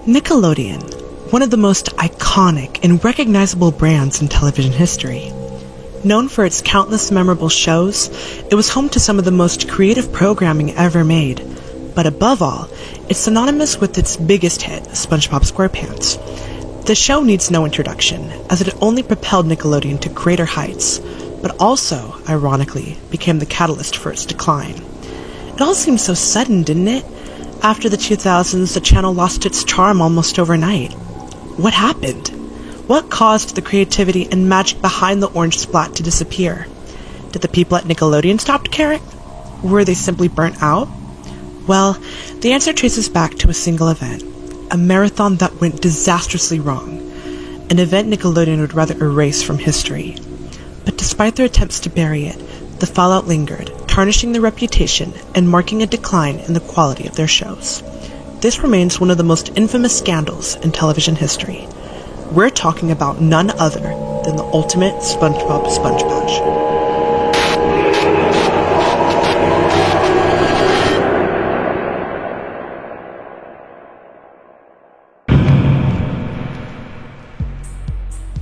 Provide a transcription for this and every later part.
Nickelodeon, one of the most iconic and recognizable brands in television history. Known for its countless memorable shows, it was home to some of the most creative programming ever made. But above all, it's synonymous with its biggest hit, SpongeBob SquarePants. The show needs no introduction, as it only propelled Nickelodeon to greater heights, but also, ironically, became the catalyst for its decline. It all seemed so sudden, didn't it? After the 2000s, the channel lost its charm almost overnight. What happened? What caused the creativity and magic behind the orange splat to disappear? Did the people at Nickelodeon stop caring? Were they simply burnt out? Well, the answer traces back to a single event, a marathon that went disastrously wrong, an event Nickelodeon would rather erase from history. But despite their attempts to bury it, the fallout lingered, tarnishing their reputation and marking a decline in the quality of their shows. This remains one of the most infamous scandals in television history. We're talking about none other than the ultimate SpongeBob Sponge Bash.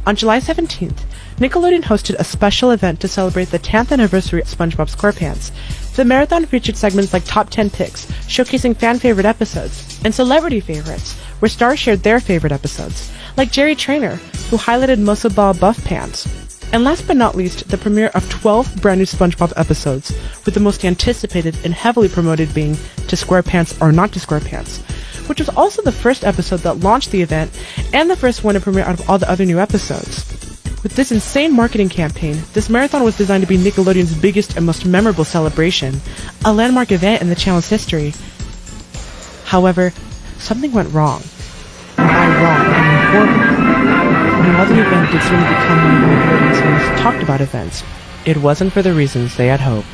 On July 17th, Nickelodeon hosted a special event to celebrate the 10th anniversary of SpongeBob SquarePants. The marathon featured segments like Top 10 Picks, showcasing fan-favorite episodes, and Celebrity Favorites, where stars shared their favorite episodes, like Jerry Trainer, who highlighted Muscle Ball Buff Pants. And last but not least, the premiere of 12 brand new SpongeBob episodes, with the most anticipated and heavily promoted being To SquarePants or Not to SquarePants, which was also the first episode that launched the event and the first one to premiere out of all the other new episodes. With this insane marketing campaign, this marathon was designed to be Nickelodeon's biggest and most memorable celebration, a landmark event in the channel's history. However, something went wrong. And by wrong, I mean horribly. And while the event did soon become one of Nickelodeon's most talked about events, it wasn't for the reasons they had hoped.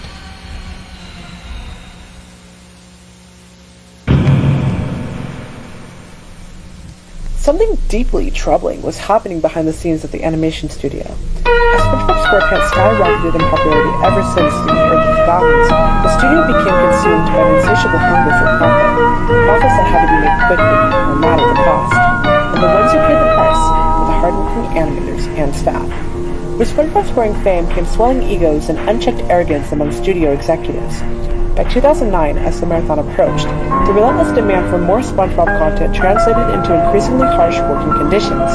Something deeply troubling was happening behind the scenes at the animation studio. As SpongeBob SquarePants skyrocketed in popularity ever since the early 2000s, the studio became consumed by an insatiable hunger for profit. Profits that had to be made quickly, no matter the cost. And the ones who paid the price were the hardworking animators and staff. With SpongeBob's growing fame came swelling egos and unchecked arrogance among studio executives. By 2009, as the marathon approached, the relentless demand for more SpongeBob content translated into increasingly harsh working conditions.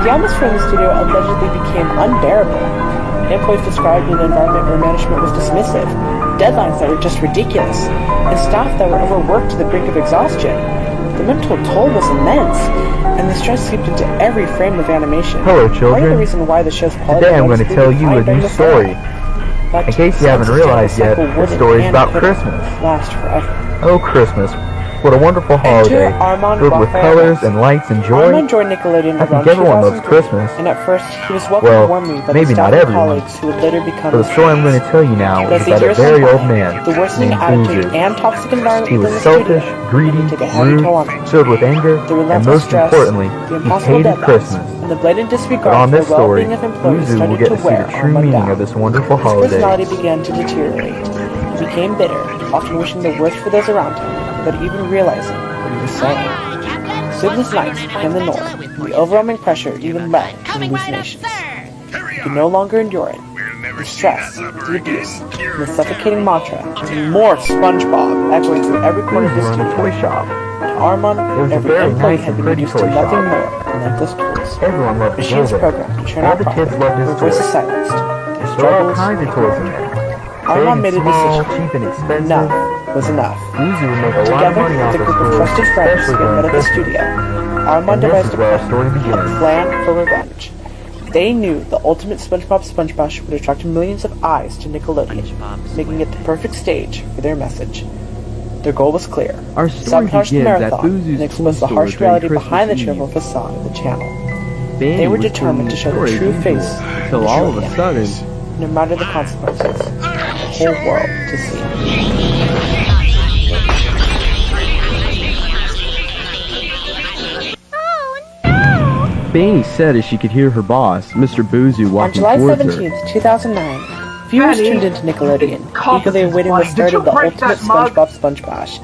The atmosphere in the studio allegedly became unbearable. Employees described an environment where management was dismissive, deadlines that were just ridiculous, and staff that were overworked to the brink of exhaustion. The mental toll was immense, and the stress seeped into every frame of animation. Hello, children. Part of the reason why the show's quality Today I'm going to tell you a new story. In case you haven't realized yet, the story is about Christmas. Last forever. Oh, Christmas. What a wonderful holiday, filled with colors and lights and joy. Armand joined Nickelodeon I think everyone loves Christmas. And at first, he was welcomed warmly by maybe the not staff and everyone. colleagues who would later become But the story I'm going to tell you now is about a very old man the worsening named attitude Boozer. and toxic environment He was within the selfish, studio greedy, took a heavy toll on him. rude, filled with anger, The and relentless most stress, importantly, the he impossible hated deadlines, Christmas. and the blatant disregard But on for this the story, well-being of employees Boozer will started get to to see wear the true Armand meaning down. of this wonderful His holiday. personality began to deteriorate. He became bitter, often wishing the worst for those around him, without even realizing what he was saying. Sleepless nights became the norm, and the overwhelming pressure even led to hallucinations. He could no longer endure it. The stress, the abuse, and the suffocating mantra, and more SpongeBob echoing through every corner of the We were in a studio. toy shop. To Armand, It was a every very employee nice had and been pretty reduced to toy nothing shop. more than endless tools. Everyone loved to go Machines there. programmed to churn All out the profit, kids loved his their voices toys. silenced, their There were all struggles kinds of toys in there. Armand made a Small, decision. cheap and expensive. Enough was enough. Boozer would make a lot of Together, money off with a his group of toys, trusted friends especially who had met during at the Christmas. studio, Armand And this devised is a where our story begins. plan for revenge. They knew the ultimate SpongeBob Sponge Bash would attract millions of eyes to Nickelodeon, making it the perfect stage for their message. Their goal was clear: Our story sabotage the begins at marathon Boozer's and toy expose the store harsh during reality Christmas behind the Eve. cheerful facade of the channel. Danny They were was determined to show the story true as face usual, of till all of a Julian. sudden, No matter the consequences, the whole world to see. Beanie said as she could hear her boss, Mr. Boozoo, On walking July towards her. 17th, 2009, viewers tuned into Nickelodeon, eagerly awaiting the start of the ultimate SpongeBob Sponge Bash.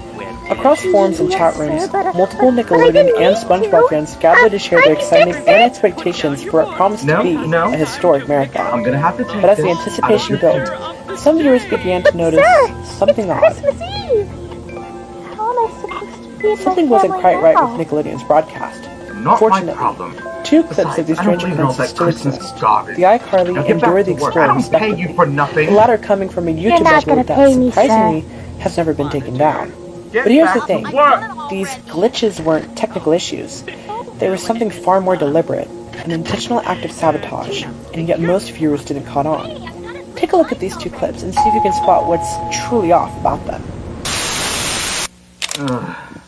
Across forums and chat rooms, multiple Nickelodeon and SpongeBob fans gathered to share their excitement and expectations for what promised to be a historic marathon. But as the anticipation built, some viewers began to notice something odd. Something wasn't quite right with Nickelodeon's broadcast. Fortunately, two clips of these strange occurrences still exist. The iCarly and Dora the Explorer, respectively. The latter coming from a YouTube upload that, surprisingly, has never been taken down. But here's the thing, these glitches weren't technical issues. They were something far more deliberate, an intentional act of sabotage, and yet most viewers didn't caught on. Take a look at these two clips and see if you can spot what's truly off about them.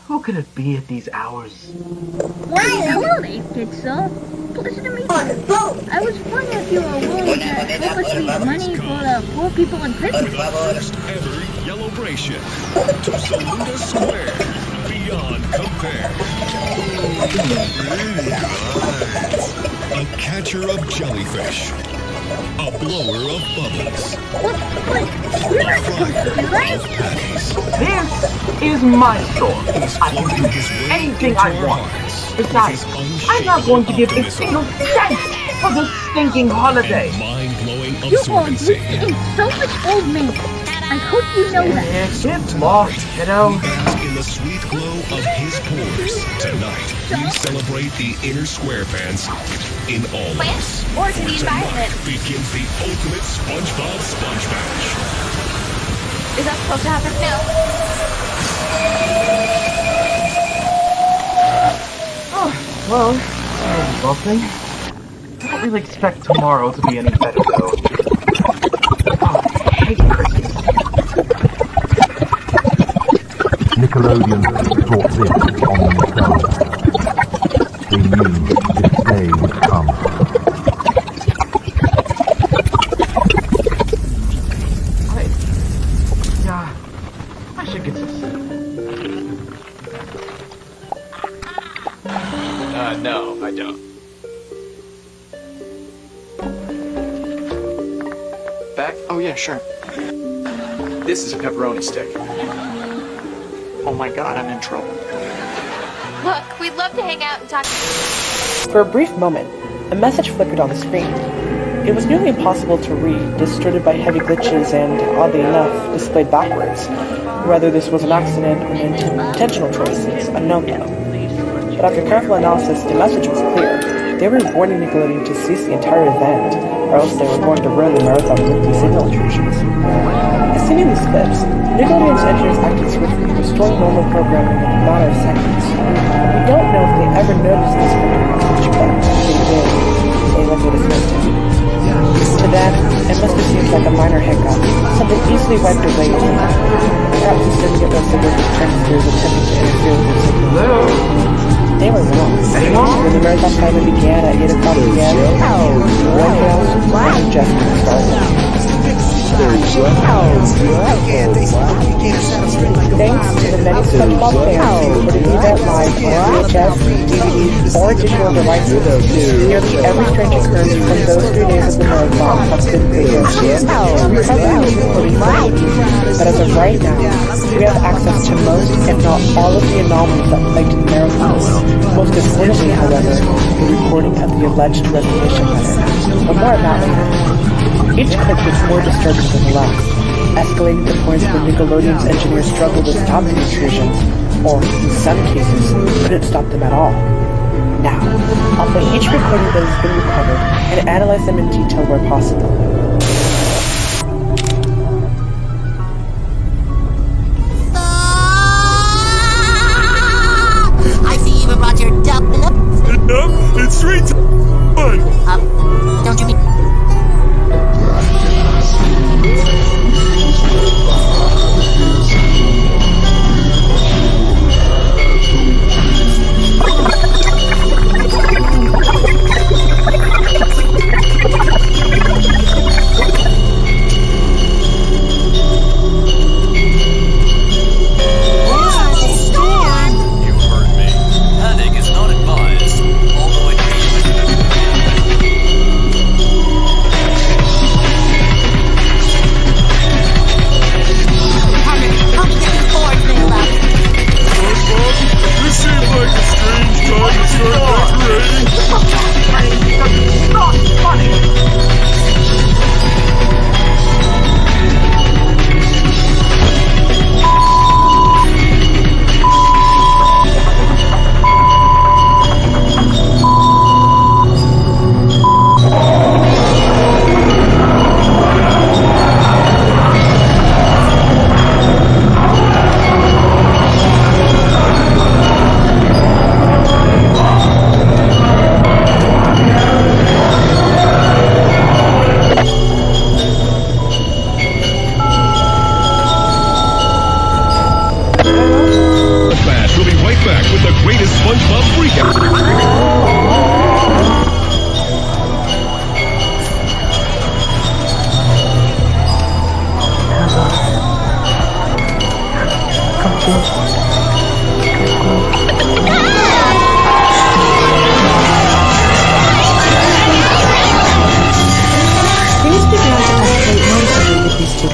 Who could it be at these hours? Why, hello there, kidso. Pleasure to meet you. I was wondering if you were willing to help us raise money for the poor people in prison. First ever Yellowbration to Saluda Square, beyond compare. A catcher of jellyfish, a blower of bubbles, You're not supposed to do that. of patties. This is my store. I can do anything I want. Besides, I'm not going to give a single cent for this stinking holiday. Mind-blowing You are absurdity. a selfish old man. I hope you know that. It's lost, kiddo. Bask in the sweet glow of his pores. Tonight, we celebrate the inner SquarePants in all of us. Or to the Tonight environment. begins the ultimate SpongeBob Sponge Bash. Is that supposed to happen? No. Well, nothing. I don't really expect tomorrow to be any better, though. Oh, I hate Christmas. Nickelodeon brought this on themselves. They knew this day would come. I should get some sleep. No, I don't. Back? Oh yeah, sure. This is a pepperoni stick. Oh my god, I'm in trouble. Look, we'd love to hang out and talk. For a brief moment, a message flickered on the screen. It was nearly impossible to read, distorted by heavy glitches and, oddly enough, displayed backwards. Whether this was an accident or an intentional choice is unknown though. But after careful analysis, the message was clear. They were warning Nickelodeon to cease the entire event, or else they were going to ruin the marathon with these signal intrusions. As seen in these clips, Nickelodeon's engineers acted swiftly, restoring normal programming in a matter of seconds. We don't know if they ever noticed this cryptic message, but if they did, they likely dismissed it. To them, it must have seemed like a minor hiccup, something easily wiped away overnight. Perhaps assuming it was the work of pranksters attempting to interfere with the signal. Hello? They were wrong. When the marathon finally began at 8 o'clock p.m., more chaos and just started. Thanks to the many SpongeBob fans who recorded the event live on VHS, DVD, or digital devices, nearly every strange occurrence from those 3 days of the marathon has been preserved. We probably use recording footage, but as of right now, we have access to most, if not all, of the anomalies that plagued the marathon. Most importantly, however, the recording of the alleged resignation letter. But more about later. Each clip gets more disturbing than the last, escalating to points where Nickelodeon's engineers struggled to stop the intrusions, or, in some cases, couldn't stop them at all. Now, I'll play each recording that has been recovered and analyze them in detail where possible. I see you even brought your dumpling up. It's 3 Don't you mean... You heard me. Panic is not advised. Although it may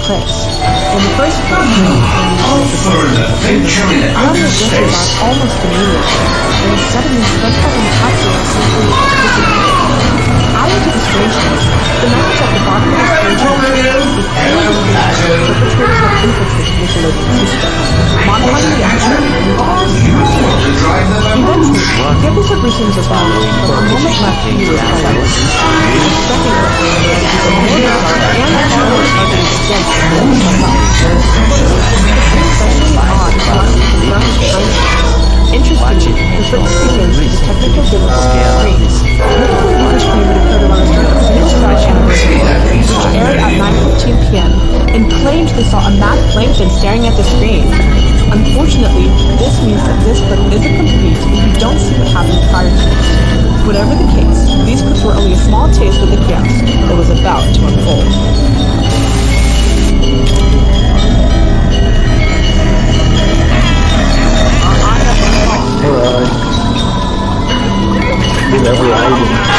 place. In the first place, Army disregard almost immediately, and instead of inspector and capture simply disappeared. Adding to the strangeness, the message at the bottom of the strange message is clearly indicating perpetrators have infiltrated Nickelodeon system, modifying the action and eventually, Campus of reasons as well, but the moment left he was collected. The second question is the order and power of the extent of the especially odd about the confirmed time. Interestingly, the first begins with the technical difficulty screens. Multiple users claim it occurred around the Sabotage anniversary, which aired at 9:15 p.m., and claimed they saw a masked plankton staring at the screen. Unfortunately, this means that this clip isn't complete if you don't see what happened prior to this. Whatever the case, these clips were only a small taste of the chaos that was about to unfold. Every item.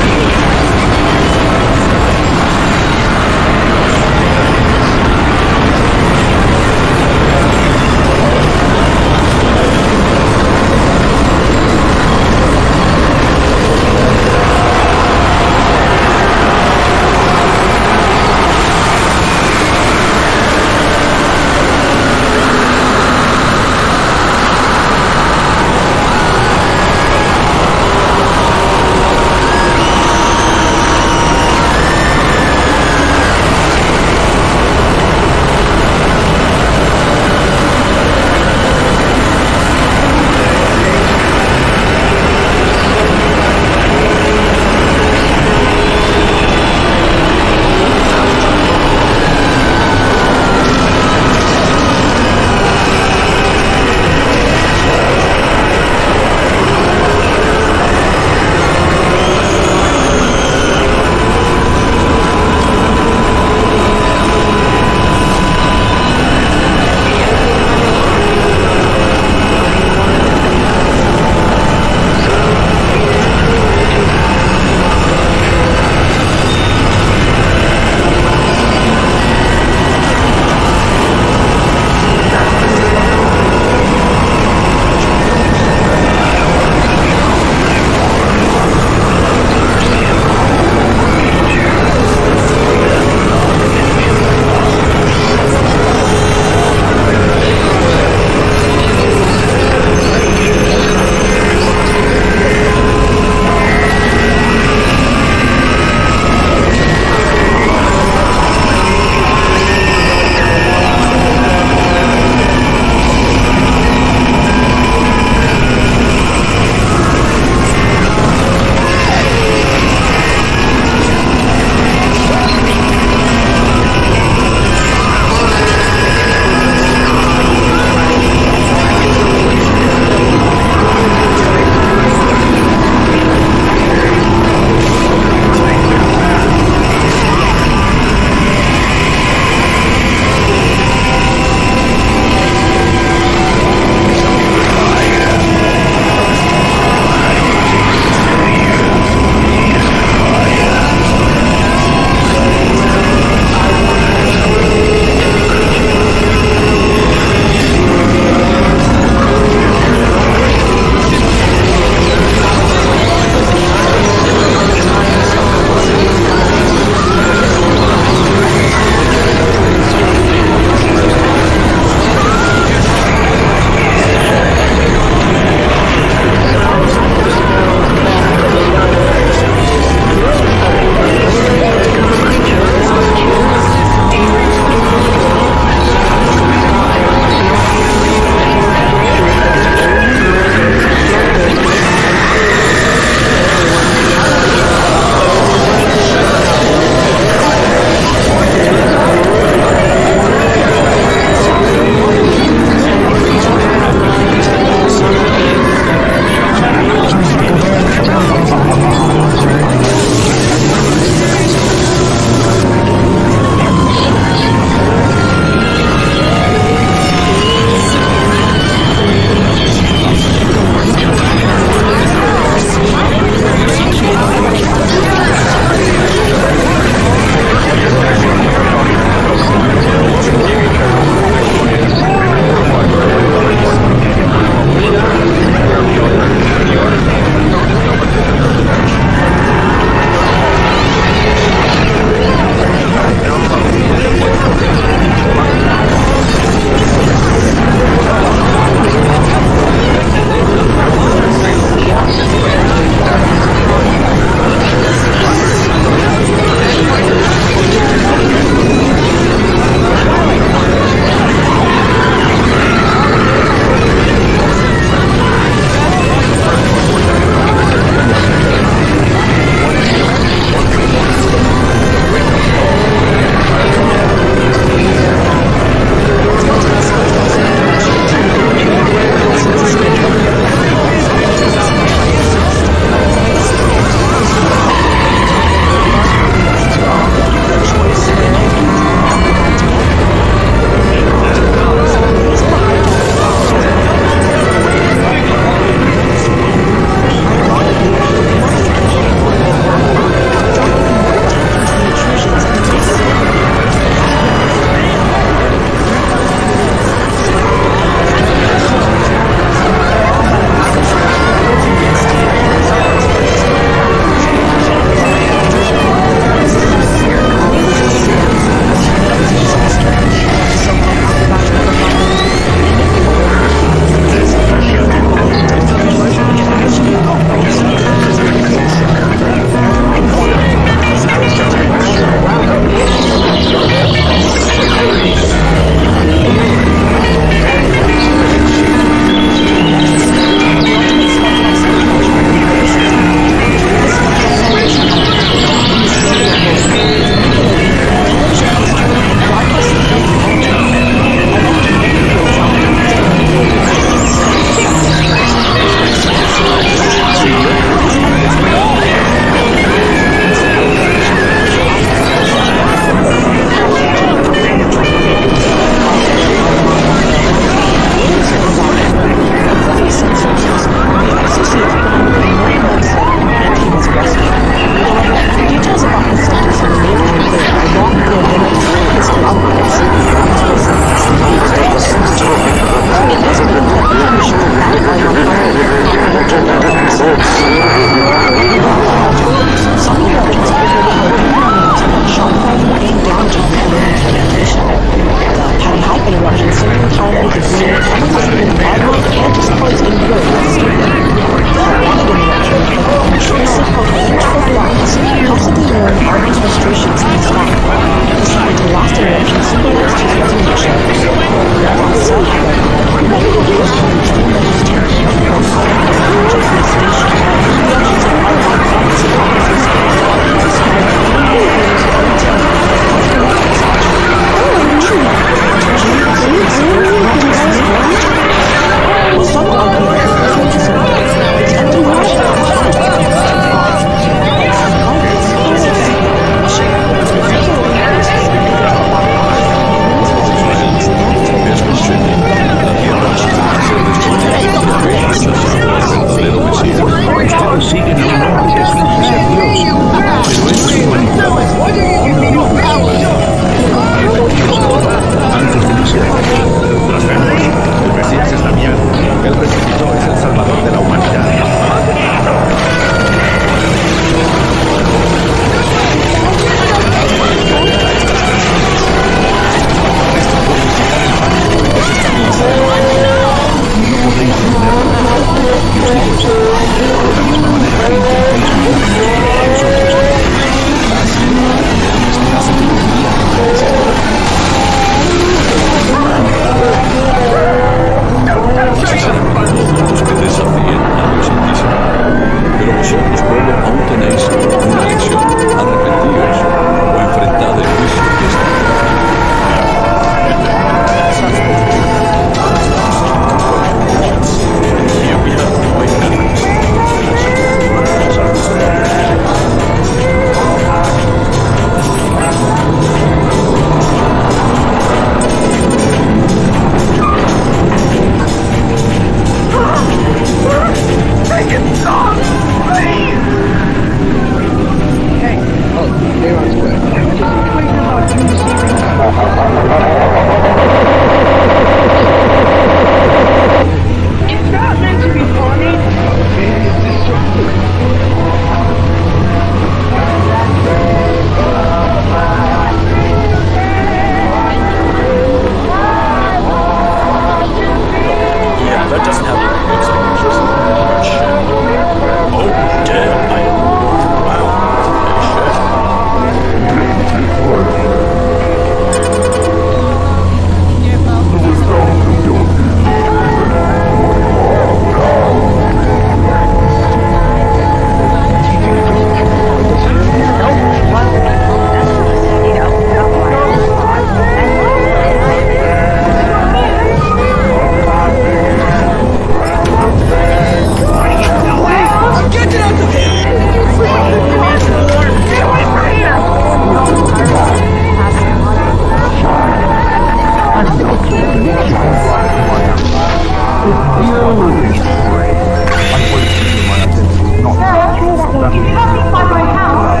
If you have me by my house,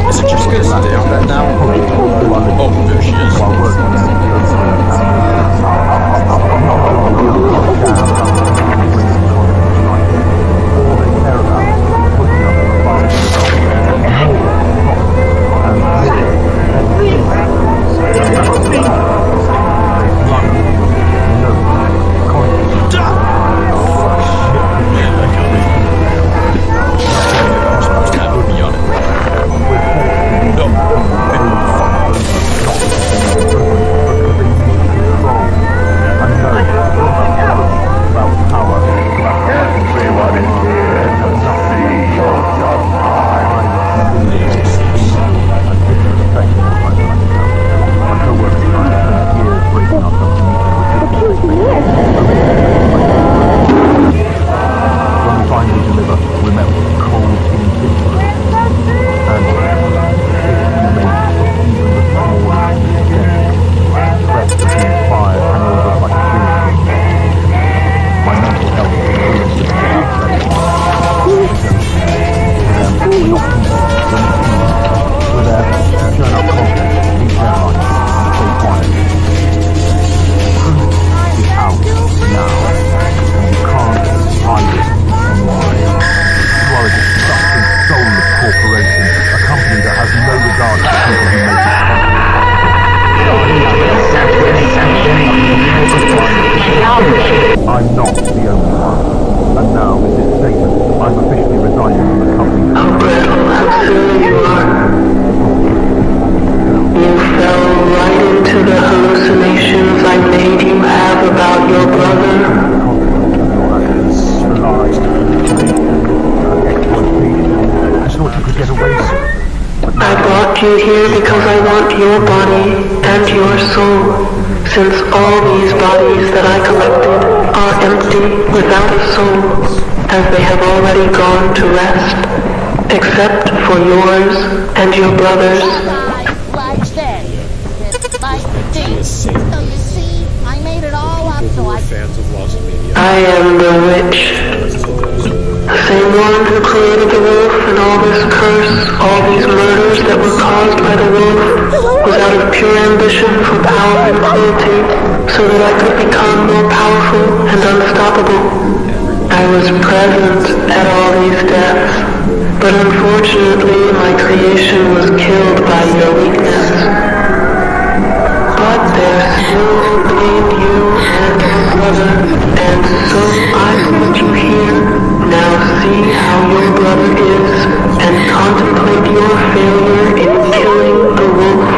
Is it just gonna stay on that now? Oh, there she is. I'm not the only one. And now, with this statement, I'm officially resigning from the company. How brittle, how silly you are. You fell right into the hallucinations I made you have about your brother. I thought you could get away with it. I brought you here because I want your body and your soul, since all these bodies that I collected are empty without a soul, as they have already gone to rest, except for yours and your brother's. Like this. Like this. So you see, I made it all up so I am the witch. The same one who created the wolf and all this curse, all these murders that were caused by the wolf, was out of pure ambition for power and cruelty, so that I could become more powerful and unstoppable. I was present at all these deaths, but unfortunately my creation was killed by your weakness. But there still remained you and your brother, and so I brought you here. Now see how your brother is, and contemplate your failure in killing the wolf.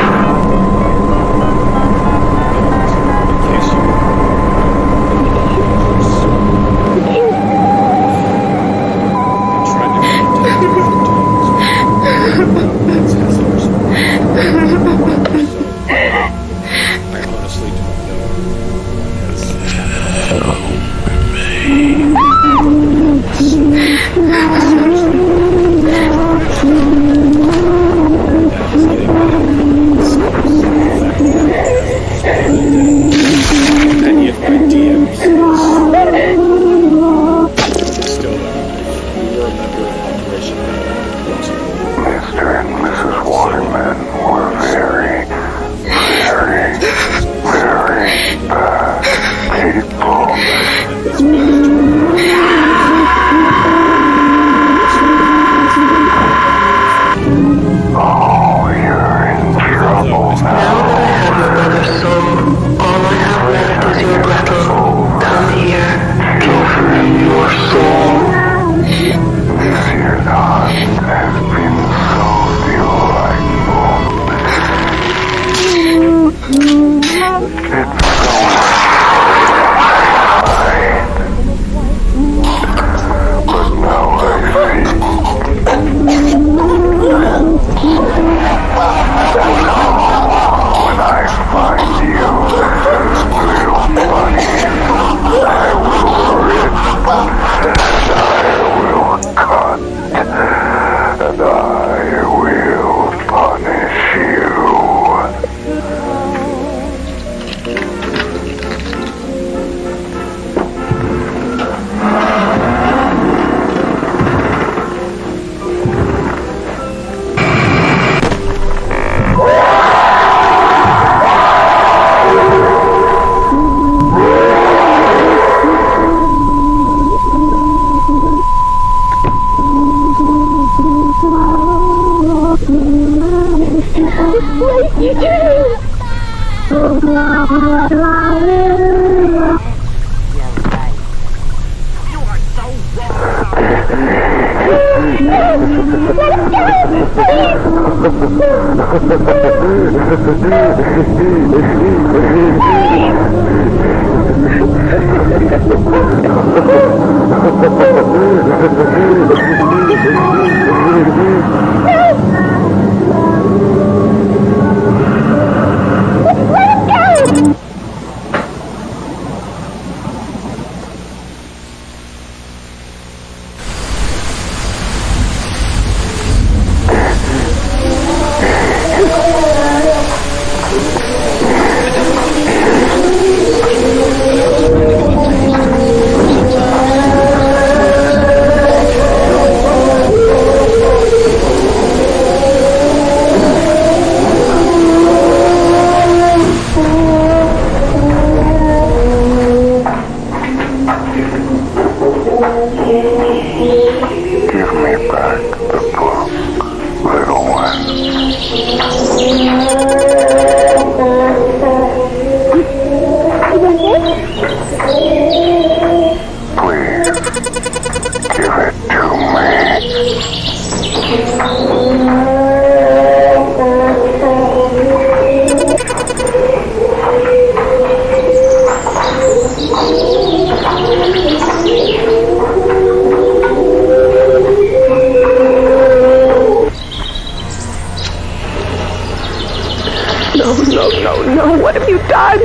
No, what have you done?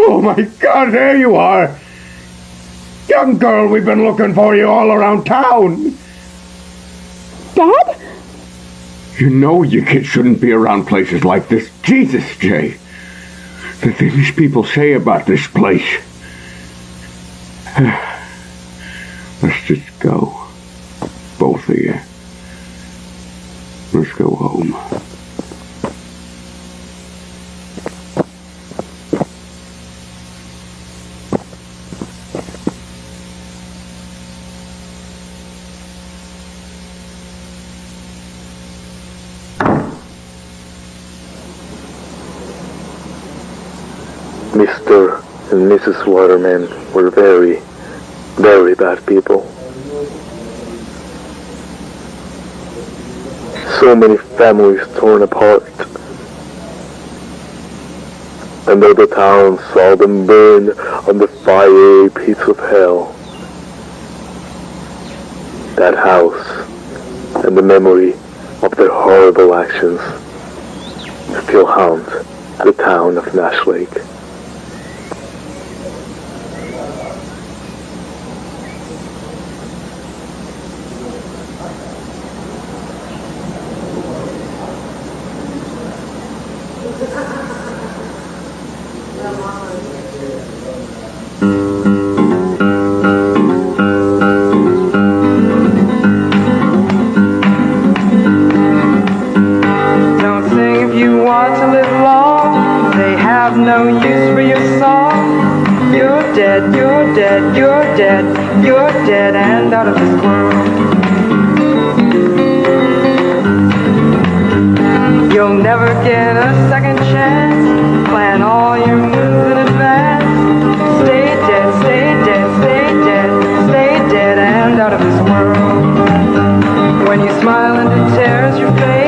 Oh my God, there you are! Young girl, we've been looking for you all around town! Dad? You know you kids shouldn't be around places like this. Jesus, Jay. The things people say about this place. Let's just go. Both of you. Let's go home. Mr. and Mrs. Waterman were very, very bad people. So many families torn apart. And though the town saw them burn on the fiery pits of hell, that house and the memory of their horrible actions still haunt the town of Nash Lake. You're dead and out of this world. You'll never get a second chance. Plan all your moves in advance. Stay dead, stay dead, stay dead, stay dead and out of this world. When you smile and it tears your face,